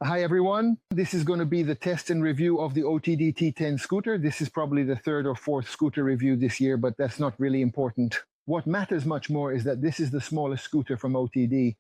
Hi everyone, this is going to be the test and review of the OTD T10 scooter. This is probably the third or fourth scooter review this year, but that's not really important. What matters much more is that this is the smallest scooter from OTD.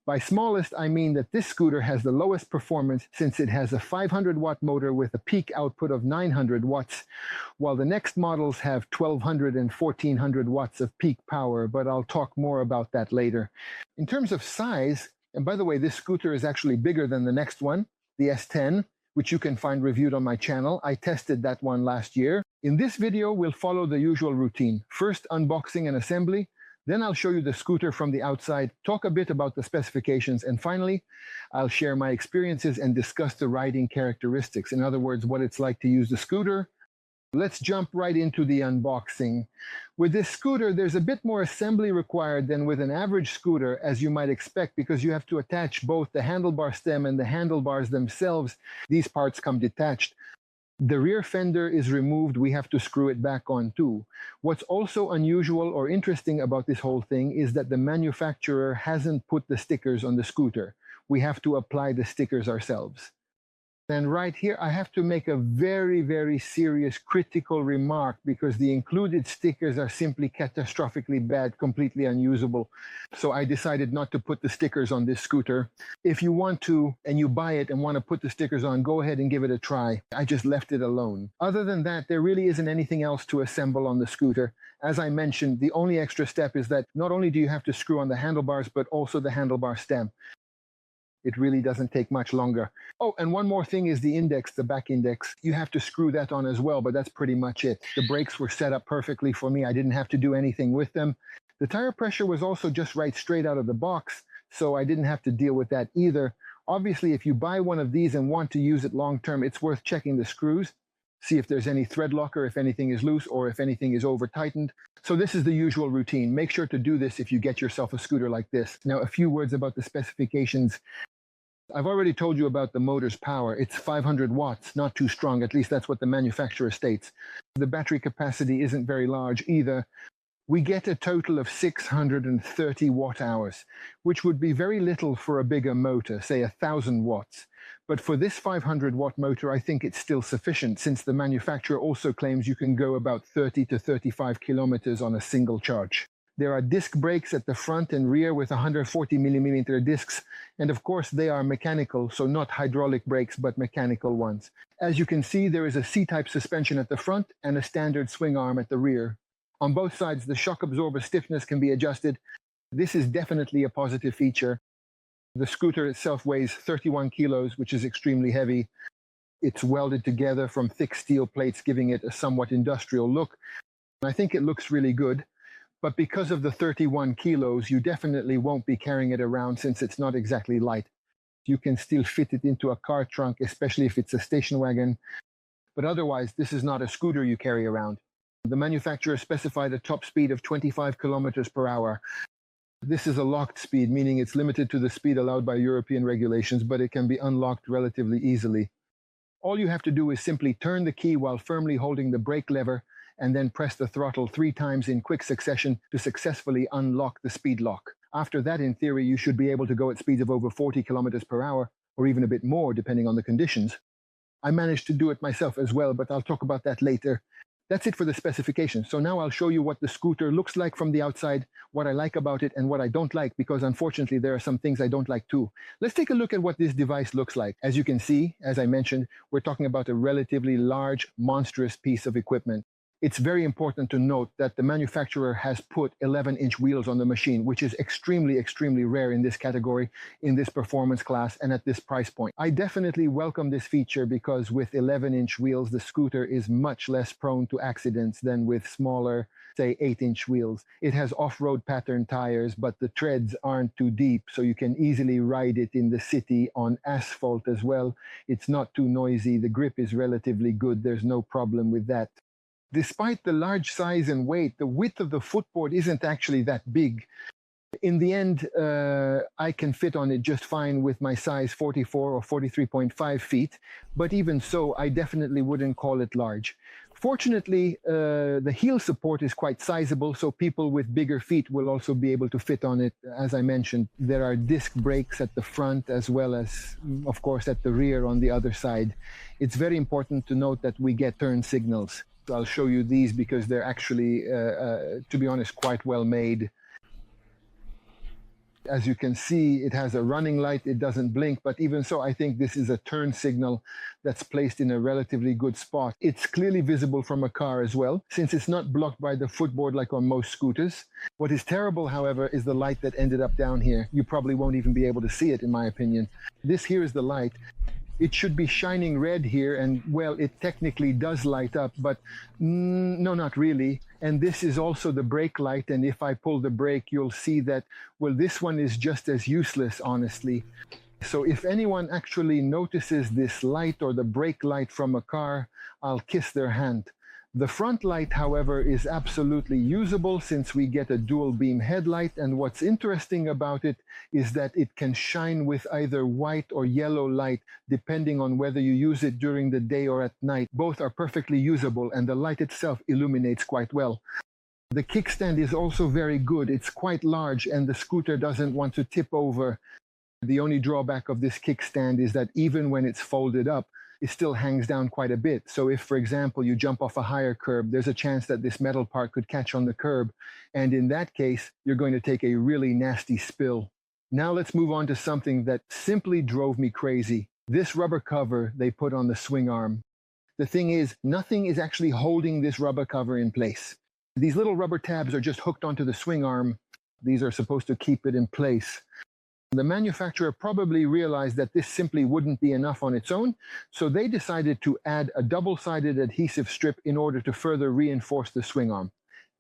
By smallest, I mean that this scooter has the lowest performance since it has a 500 watt motor with a peak output of 900 watts, while the next models have 1200 and 1400 watts of peak power, but I'll talk more about that later. In terms of size, and by the way, this scooter is actually bigger than the next one, the S10, which you can find reviewed on my channel. I tested that one last year. In this video, we'll follow the usual routine. First, unboxing and assembly. Then I'll show you the scooter from the outside, talk a bit about the specifications, and finally, I'll share my experiences and discuss the riding characteristics. In other words, what it's like to use the scooter. Let's jump right into the unboxing. With this scooter, there's a bit more assembly required than with an average scooter, as you might expect, because you have to attach both the handlebar stem and the handlebars themselves. These parts come detached. The rear fender is removed. We have to screw it back on too. What's also unusual or interesting about this whole thing is that the manufacturer hasn't put the stickers on the scooter. We have to apply the stickers ourselves. And right here, I have to make a very, very serious critical remark because the included stickers are simply catastrophically bad, completely unusable. So I decided not to put the stickers on this scooter. If you want to, and you buy it and want to put the stickers on, go ahead and give it a try. I just left it alone. Other than that, there really isn't anything else to assemble on the scooter. As I mentioned, the only extra step is that not only do you have to screw on the handlebars, but also the handlebar stem. It really doesn't take much longer. Oh, and one more thing is the index, the back index. You have to screw that on as well, but that's pretty much it. The brakes were set up perfectly for me. I didn't have to do anything with them. The tire pressure was also just right straight out of the box, so I didn't have to deal with that either. Obviously, if you buy one of these and want to use it long term, it's worth checking the screws, see if there's any thread locker, if anything is loose, or if anything is over tightened. So this is the usual routine. Make sure to do this if you get yourself a scooter like this. Now, a few words about the specifications. I've already told you about the motor's power. It's 500 watts, not too strong. At least that's what the manufacturer states. The battery capacity isn't very large either. We get a total of 630 watt hours, which would be very little for a bigger motor, say 1000 watts. But for this 500 watt motor, I think it's still sufficient, since the manufacturer also claims you can go about 30 to 35 kilometers on a single charge. There are disc brakes at the front and rear with 140 millimeter discs, and of course they are mechanical, so not hydraulic brakes, but mechanical ones. As you can see, there is a C-type suspension at the front and a standard swing arm at the rear. On both sides, the shock absorber stiffness can be adjusted. This is definitely a positive feature. The scooter itself weighs 31 kilos, which is extremely heavy. It's welded together from thick steel plates, giving it a somewhat industrial look. I think it looks really good. But because of the 31 kilos, you definitely won't be carrying it around since it's not exactly light. You can still fit it into a car trunk, especially if it's a station wagon. But otherwise, this is not a scooter you carry around. The manufacturer specified a top speed of 25 kilometers per hour. This is a locked speed, meaning it's limited to the speed allowed by European regulations, but it can be unlocked relatively easily. All you have to do is simply turn the key while firmly holding the brake lever, and then press the throttle 3 times in quick succession to successfully unlock the speed lock. After that, in theory, you should be able to go at speeds of over 40 kilometers per hour, or even a bit more, depending on the conditions. I managed to do it myself as well, but I'll talk about that later. That's it for the specifications. So now I'll show you what the scooter looks like from the outside, what I like about it and what I don't like, because unfortunately there are some things I don't like too. Let's take a look at what this device looks like. As you can see, as I mentioned, we're talking about a relatively large, monstrous piece of equipment. It's very important to note that the manufacturer has put 11-inch wheels on the machine, which is extremely, extremely rare in this category, in this performance class, and at this price point. I definitely welcome this feature because with 11-inch wheels, the scooter is much less prone to accidents than with smaller, say, 8-inch wheels. It has off-road pattern tires, but the treads aren't too deep, so you can easily ride it in the city on asphalt as well. It's not too noisy. The grip is relatively good. There's no problem with that. Despite the large size and weight, the width of the footboard isn't actually that big. In the end, I can fit on it just fine with my size 44 or 43.5 feet, but even so, I definitely wouldn't call it large. Fortunately, the heel support is quite sizable, so people with bigger feet will also be able to fit on it. As I mentioned, there are disc brakes at the front as well as, of course, at the rear on the other side. It's very important to note that we get turn signals. I'll show you these because they're actually, to be honest, quite well made. As you can see, it has a running light, it doesn't blink, but even so, I think this is a turn signal that's placed in a relatively good spot. It's clearly visible from a car as well, since it's not blocked by the footboard like on most scooters. What is terrible, however, is the light that ended up down here. You probably won't even be able to see it, in my opinion. This here is the light. It should be shining red here, and well, it technically does light up, but no, not really. And this is also the brake light, and if I pull the brake, you'll see that, well, this one is just as useless, honestly. So if anyone actually notices this light or the brake light from a car, I'll kiss their hand. The front light, however, is absolutely usable since we get a dual beam headlight, and what's interesting about it is that it can shine with either white or yellow light depending on whether you use it during the day or at night. Both are perfectly usable, and the light itself illuminates quite well. The kickstand is also very good. It's quite large and the scooter doesn't want to tip over. The only drawback of this kickstand is that even when it's folded up, it still hangs down quite a bit. So if, for example, you jump off a higher curb, there's a chance that this metal part could catch on the curb. And in that case, you're going to take a really nasty spill. Now let's move on to something that simply drove me crazy. This rubber cover they put on the swing arm. The thing is, nothing is actually holding this rubber cover in place. These little rubber tabs are just hooked onto the swing arm. These are supposed to keep it in place. The manufacturer probably realized that this simply wouldn't be enough on its own, so they decided to add a double-sided adhesive strip in order to further reinforce the swing arm.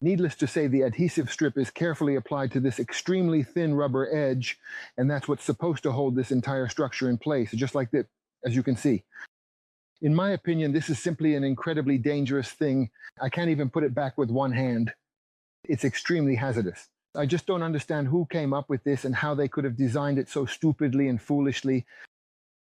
Needless to say, the adhesive strip is carefully applied to this extremely thin rubber edge, and that's what's supposed to hold this entire structure in place, just like this, as you can see. In my opinion, this is simply an incredibly dangerous thing. I can't even put it back with one hand. It's extremely hazardous. I just don't understand who came up with this and how they could have designed it so stupidly and foolishly.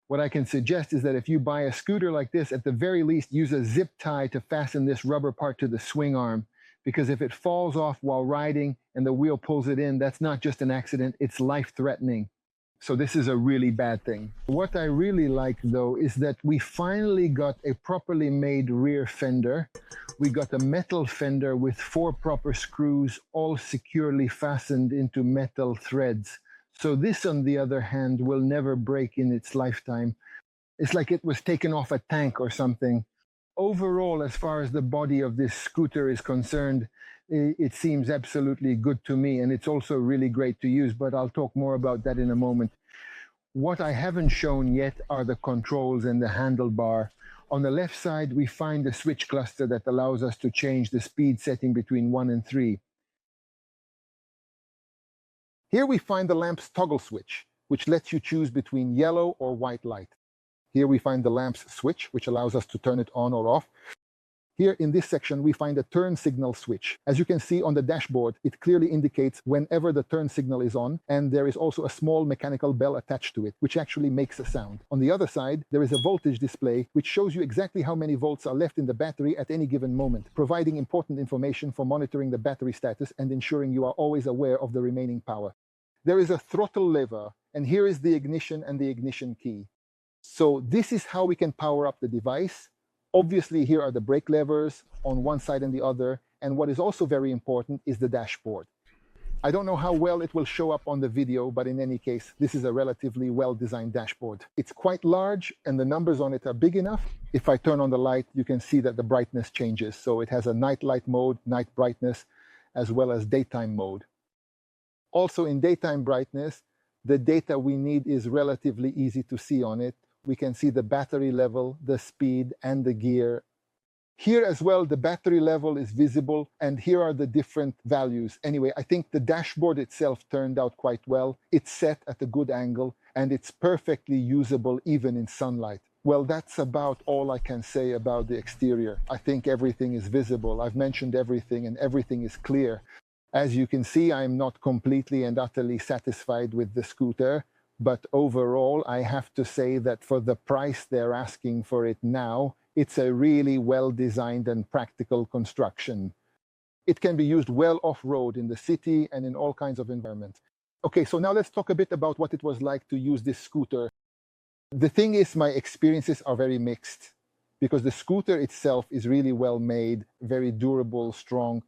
What I can suggest is that if you buy a scooter like this, at the very least, use a zip tie to fasten this rubber part to the swing arm. Because if it falls off while riding and the wheel pulls it in, that's not just an accident, it's life-threatening. So this is a really bad thing. What I really like, though, is that we finally got a properly made rear fender. We got a metal fender with 4 proper screws, all securely fastened into metal threads. So this, on the other hand, will never break in its lifetime. It's like it was taken off a tank or something. Overall, as far as the body of this scooter is concerned, it seems absolutely good to me, and it's also really great to use, but I'll talk more about that in a moment. What I haven't shown yet are the controls and the handlebar. On the left side, we find the switch cluster that allows us to change the speed setting between 1 and 3. Here we find the lamp's toggle switch, which lets you choose between yellow or white light. Here we find the lamp's switch, which allows us to turn it on or off. Here in this section, we find a turn signal switch. As you can see on the dashboard, it clearly indicates whenever the turn signal is on, and there is also a small mechanical bell attached to it, which actually makes a sound. On the other side, there is a voltage display, which shows you exactly how many volts are left in the battery at any given moment, providing important information for monitoring the battery status and ensuring you are always aware of the remaining power. There is a throttle lever, and here is the ignition and the ignition key. So this is how we can power up the device. Obviously, here are the brake levers on one side and the other, and what is also very important is the dashboard. I don't know how well it will show up on the video, but in any case, this is a relatively well-designed dashboard. It's quite large, and the numbers on it are big enough. If I turn on the light, you can see that the brightness changes. So it has a night light mode, night brightness, as well as daytime mode. Also in daytime brightness, the data we need is relatively easy to see on it. We can see the battery level, the speed, and the gear. Here as well, the battery level is visible, and here are the different values. Anyway, I think the dashboard itself turned out quite well. It's set at a good angle, and it's perfectly usable even in sunlight. Well, that's about all I can say about the exterior. I think everything is visible. I've mentioned everything, and everything is clear. As you can see, I'm not completely and utterly satisfied with the scooter. But overall, I have to say that for the price they're asking for it now, It's a really well-designed and practical construction. It can be used well off-road in the city and in all kinds of environments. Okay, so now let's talk a bit about what it was like to use this scooter. The thing is, my experiences are very mixed because the scooter itself is really well made, very durable, strong,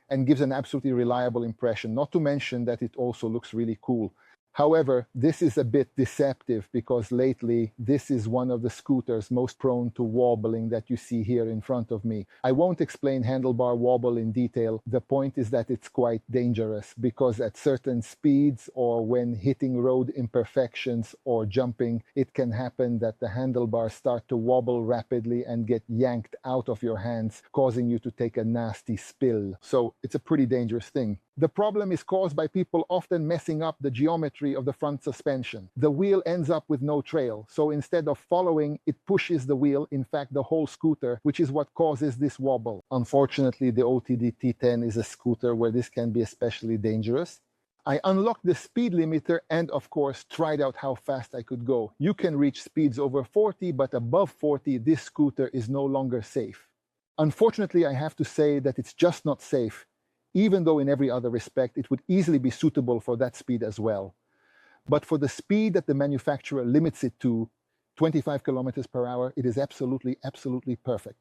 and gives an absolutely reliable impression, not to mention that it also looks really cool. However, this is a bit deceptive because lately this is one of the scooters most prone to wobbling that you see here in front of me. I won't explain handlebar wobble in detail. The point is that it's quite dangerous because at certain speeds or when hitting road imperfections or jumping, it can happen that the handlebars start to wobble rapidly and get yanked out of your hands, causing you to take a nasty spill. So it's a pretty dangerous thing. The problem is caused by people often messing up the geometry of the front suspension. The wheel ends up with no trail, so instead of following, it pushes the wheel, in fact the whole scooter, which is what causes this wobble. Unfortunately, the OOTD T10 is a scooter where this can be especially dangerous. I unlocked the speed limiter and, of course, tried out how fast I could go. You can reach speeds over 40, but above 40, this scooter is no longer safe. Unfortunately, I have to say that it's just not safe, even though in every other respect it would easily be suitable for that speed as well. But for the speed that the manufacturer limits it to, 25 kilometers per hour, it is absolutely, absolutely perfect.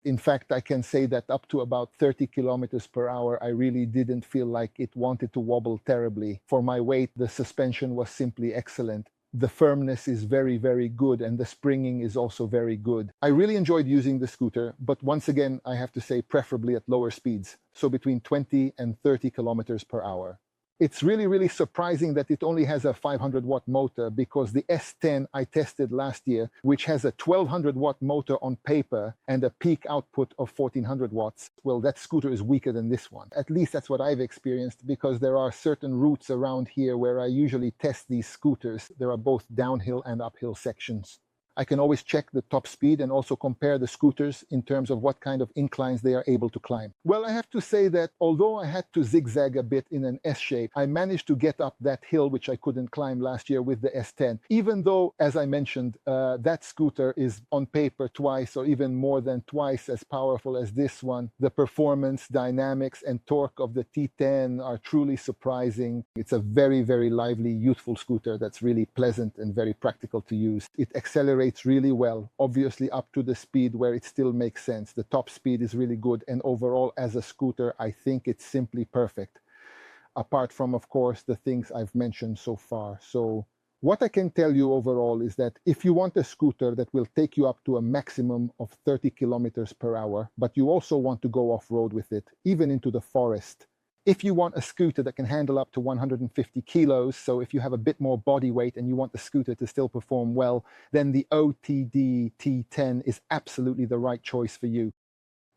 In fact, I can say that up to about 30 kilometers per hour, I really didn't feel like it wanted to wobble terribly. For my weight, the suspension was simply excellent. The firmness is very, very good, and the springing is also very good. I really enjoyed using the scooter, but once again, I have to say preferably at lower speeds, so between 20 and 30 kilometers per hour. It's really, really surprising that it only has a 500-watt motor because the S10 I tested last year, which has a 1200-watt motor on paper and a peak output of 1400 watts, well, that scooter is weaker than this one. At least that's what I've experienced because there are certain routes around here where I usually test these scooters. There are both downhill and uphill sections. I can always check the top speed and also compare the scooters in terms of what kind of inclines they are able to climb. Well, I have to say that although I had to zigzag a bit in an S shape, I managed to get up that hill which I couldn't climb last year with the S10. Even though, as I mentioned, that scooter is on paper twice or even more than twice as powerful as this one, the performance, dynamics, and torque of the T10 are truly surprising. It's a very, very lively, youthful scooter that's really pleasant and very practical to use. It accelerates really well, obviously up to the speed where it still makes sense. The top speed is really good, and overall as a scooter, I think it's simply perfect. Apart from, of course, the things I've mentioned so far. So what I can tell you overall is that if you want a scooter that will take you up to a maximum of 30 kilometers per hour, but you also want to go off-road with it, even into the forest, if you want a scooter that can handle up to 150 kilos, so if you have a bit more body weight and you want the scooter to still perform well, then the OOTD T10 is absolutely the right choice for you.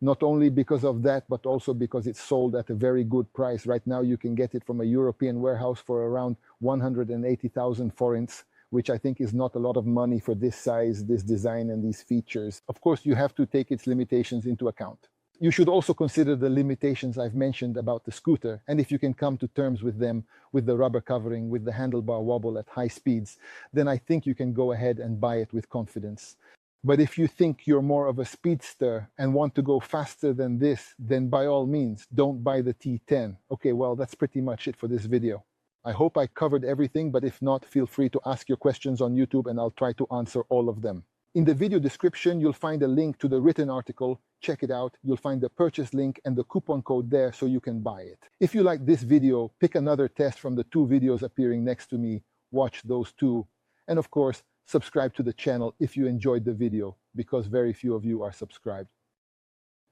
Not only because of that, but also because it's sold at a very good price. Right now, you can get it from a European warehouse for around 180,000 forints, which I think is not a lot of money for this size, this design, and these features. Of course, you have to take its limitations into account. You should also consider the limitations I've mentioned about the scooter, and if you can come to terms with them, with the rubber covering, with the handlebar wobble at high speeds, then I think you can go ahead and buy it with confidence. But if you think you're more of a speedster and want to go faster than this, then by all means, don't buy the T10. Okay, well, that's pretty much it for this video. I hope I covered everything, but if not, feel free to ask your questions on YouTube and I'll try to answer all of them. In the video description, you'll find a link to the written article. Check it out. You'll find the purchase link and the coupon code there so you can buy it. If you like this video, pick another test from the 2 videos appearing next to me. Watch those 2. And of course, subscribe to the channel if you enjoyed the video, because very few of you are subscribed.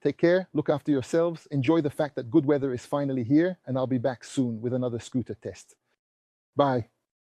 Take care, look after yourselves, enjoy the fact that good weather is finally here, and I'll be back soon with another scooter test. Bye.